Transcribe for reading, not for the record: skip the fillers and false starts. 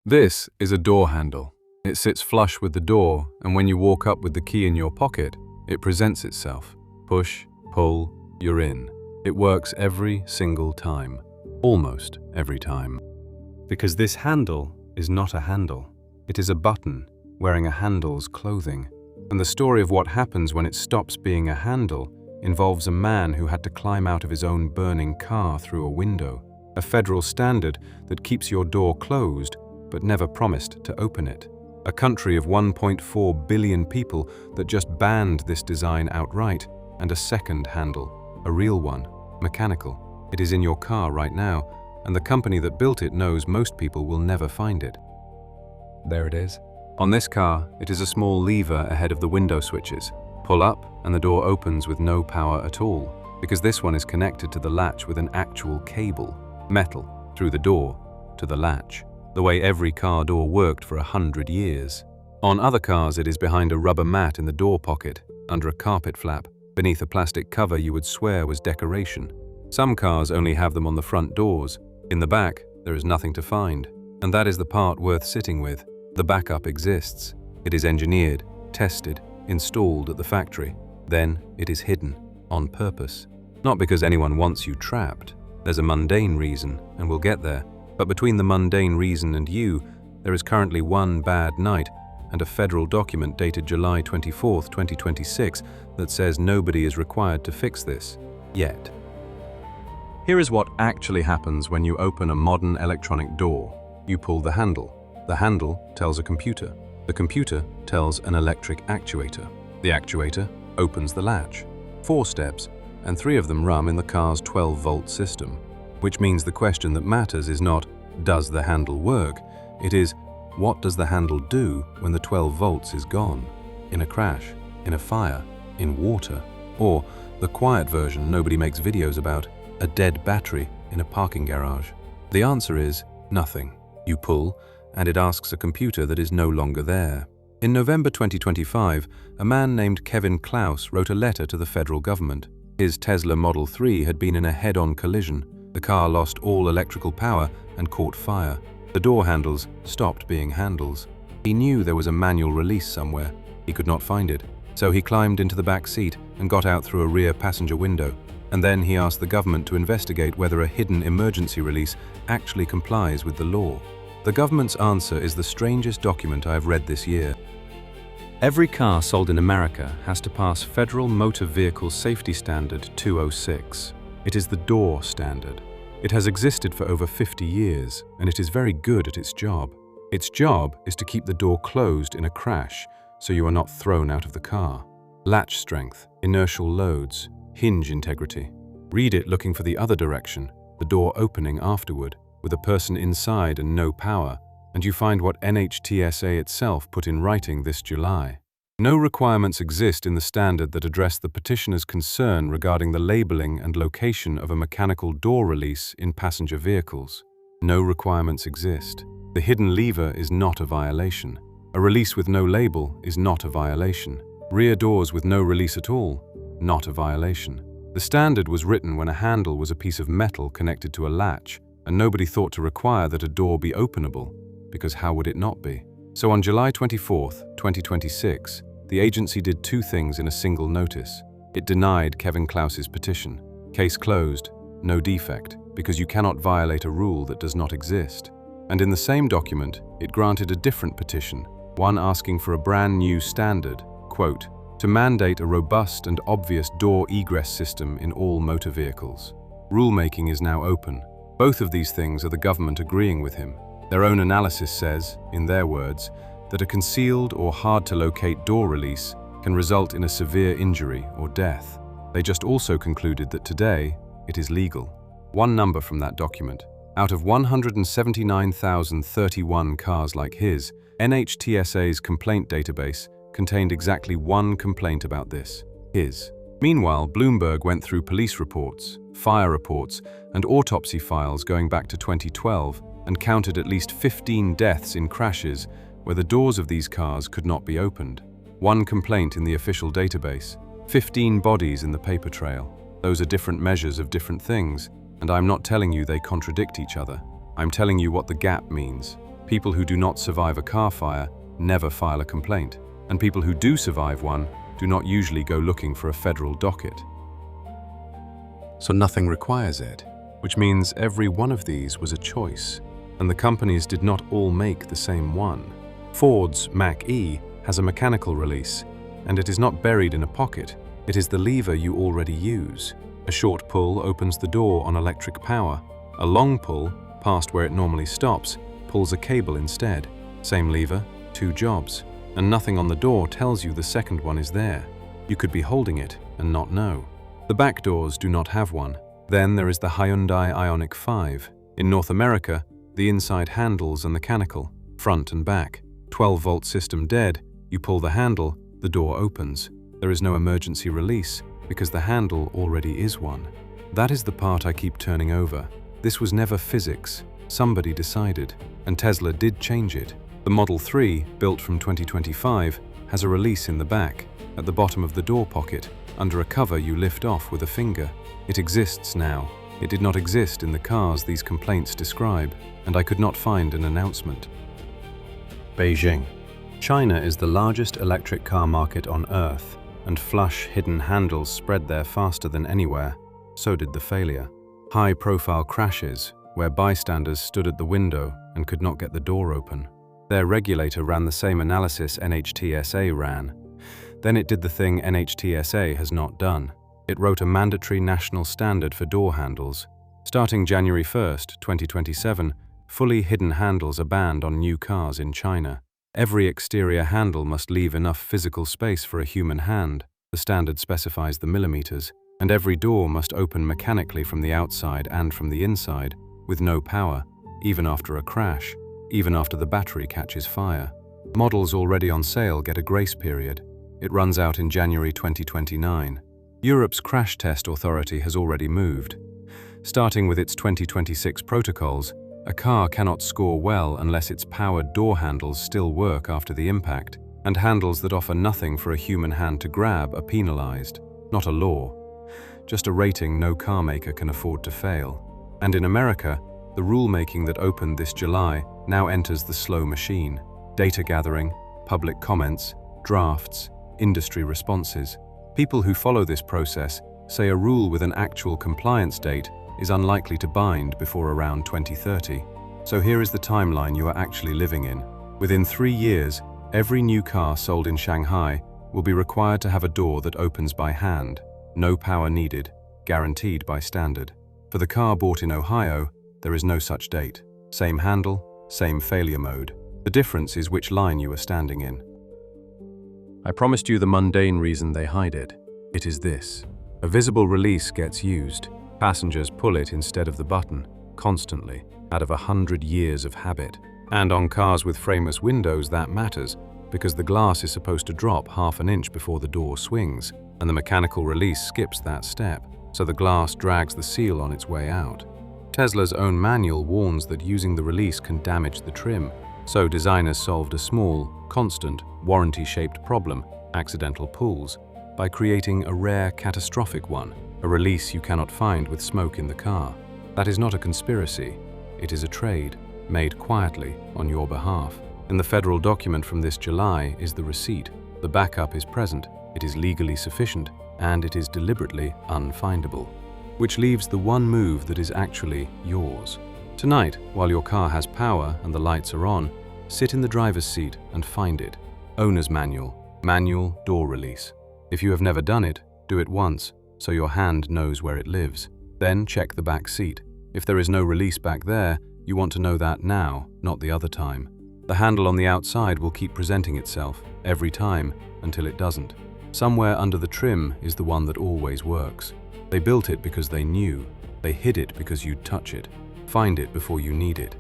This is a door handle. It sits flush with the door, and when you walk up with the key in your pocket, it presents itself. Push, pull, you're in. It works every single time. Almost every time. Because this handle is not a handle. It is a button wearing a handle's clothing. And the story of what happens when it stops being a handle involves a man who had to climb out of his own burning car through a window, a federal standard that keeps your door closed but never promised to open it. A country of 1.4 billion people that just banned this design outright, and a second handle, a real one, mechanical. It is in your car right now, and the company that built it knows most people will never find it. There it is. On this car, it is a small lever ahead of the window switches. Pull up, and the door opens with no power at all, because this one is connected to the latch with an actual cable, metal, through the door, to the latch, the way every car door worked for 100 years. On other cars, it is behind a rubber mat in the door pocket, under a carpet flap, beneath a plastic cover you would swear was decoration. Some cars only have them on the front doors. In the back, there is nothing to find. And that is the part worth sitting with. The backup exists. It is engineered, tested, installed at the factory. Then it is hidden, on purpose. Not because anyone wants you trapped. There's a mundane reason, and we'll get there. But between the mundane reason and you, there is currently one bad night and a federal document dated July 24, 2026 that says nobody is required to fix this, yet. Here is what actually happens when you open a modern electronic door. You pull the handle. The handle tells a computer. The computer tells an electric actuator. The actuator opens the latch. 4 steps, and 3 of them run in the car's 12-volt system. Which means the question that matters is not, does the handle work? It is, what does the handle do when the 12 volts is gone? In a crash, in a fire, in water, or, the quiet version nobody makes videos about, a dead battery in a parking garage? The answer is, nothing. You pull, and it asks a computer that is no longer there. In November 2025, a man named Kevin Klaus wrote a letter to the federal government. His Tesla Model 3 had been in a head-on collision. The car lost all electrical power and caught fire. The door handles stopped being handles. He knew there was a manual release somewhere. He could not find it. So he climbed into the back seat and got out through a rear passenger window. And then he asked the government to investigate whether a hidden emergency release actually complies with the law. The government's answer is the strangest document I have read this year. Every car sold in America has to pass Federal Motor Vehicle Safety Standard 206. It is the door standard. It has existed for over 50 years, and it is very good at its job. Its job is to keep the door closed in a crash, so you are not thrown out of the car. Latch strength, inertial loads, hinge integrity. Read it looking for the other direction, the door opening afterward, with a person inside and no power, and you find what NHTSA itself put in writing this July. No requirements exist in the standard that address the petitioner's concern regarding the labeling and location of a mechanical door release in passenger vehicles. No requirements exist. The hidden lever is not a violation. A release with no label is not a violation. Rear doors with no release at all, not a violation. The standard was written when a handle was a piece of metal connected to a latch, and nobody thought to require that a door be openable, because how would it not be? So on July 24, 2026, the agency did 2 things in a single notice. It denied Kevin Klaus's petition. Case closed, no defect, because you cannot violate a rule that does not exist. And in the same document, it granted a different petition, one asking for a brand new standard, quote, to mandate a robust and obvious door egress system in all motor vehicles. Rulemaking is now open. Both of these things are the government agreeing with him. Their own analysis says, in their words, that a concealed or hard-to-locate door release can result in a severe injury or death. They just also concluded that today, it is legal. One number from that document. Out of 179,031 cars like his, NHTSA's complaint database contained exactly 1 complaint about this, his. Meanwhile, Bloomberg went through police reports, fire reports, and autopsy files going back to 2012 and counted at least 15 deaths in crashes where the doors of these cars could not be opened. 1 complaint in the official database, 15 bodies in the paper trail. Those are different measures of different things, and I'm not telling you they contradict each other. I'm telling you what the gap means. People who do not survive a car fire never file a complaint, and people who do survive one do not usually go looking for a federal docket. So nothing requires it, which means every one of these was a choice, and the companies did not all make the same one. Ford's Mach-E has a mechanical release, and it is not buried in a pocket. It is the lever you already use. A short pull opens the door on electric power. A long pull, past where it normally stops, pulls a cable instead. Same lever, two jobs, and nothing on the door tells you the second one is there. You could be holding it and not know. The back doors do not have one. Then there is the Hyundai Ioniq 5. In North America, the inside handles are mechanical, front and back. 12-volt system dead, you pull the handle, the door opens. There is no emergency release because the handle already is one. That is the part I keep turning over. This was never physics. Somebody decided, and Tesla did change it. The Model 3, built from 2025, has a release in the back, at the bottom of the door pocket, under a cover you lift off with a finger. It exists now. It did not exist in the cars these complaints describe, and I could not find an announcement. Beijing. China is the largest electric car market on Earth, and flush, hidden handles spread there faster than anywhere. So did the failure. High-profile crashes, where bystanders stood at the window and could not get the door open. Their regulator ran the same analysis NHTSA ran. Then it did the thing NHTSA has not done. It wrote a mandatory national standard for door handles. Starting January 1, 2027, fully hidden handles are banned on new cars in China. Every exterior handle must leave enough physical space for a human hand. The standard specifies the millimeters, and every door must open mechanically from the outside and from the inside, with no power, even after a crash, even after the battery catches fire. Models already on sale get a grace period. It runs out in January 2029. Europe's crash test authority has already moved. Starting with its 2026 protocols, a car cannot score well unless its powered door handles still work after the impact, and handles that offer nothing for a human hand to grab are penalized. Not a law, just a rating no car maker can afford to fail. And in America, the rulemaking that opened this July now enters the slow machine. Data gathering, public comments, drafts, industry responses. People who follow this process say a rule with an actual compliance date is unlikely to bind before around 2030. So here is the timeline you are actually living in. Within 3 years, every new car sold in Shanghai will be required to have a door that opens by hand. No power needed, guaranteed by standard. For the car bought in Ohio, there is no such date. Same handle, same failure mode. The difference is which line you are standing in. I promised you the mundane reason they hide it. It is this. A visible release gets used. Passengers pull it instead of the button, constantly, out of 100 years of habit. And on cars with frameless windows that matters, because the glass is supposed to drop half an inch before the door swings, and the mechanical release skips that step, so the glass drags the seal on its way out. Tesla's own manual warns that using the release can damage the trim, so designers solved a small, constant, warranty-shaped problem, accidental pulls, by creating a rare, catastrophic one, a release you cannot find with smoke in the car. That is not a conspiracy. It is a trade, made quietly on your behalf. In the federal document from this July is the receipt. The backup is present, it is legally sufficient, and it is deliberately unfindable. Which leaves the one move that is actually yours. Tonight, while your car has power and the lights are on, sit in the driver's seat and find it. Owner's manual, manual door release. If you have never done it, do it once, so your hand knows where it lives. Then check the back seat. If there is no release back there, you want to know that now, not the other time. The handle on the outside will keep presenting itself, every time, until it doesn't. Somewhere under the trim is the one that always works. They built it because they knew. They hid it because you'd touch it. Find it before you need it.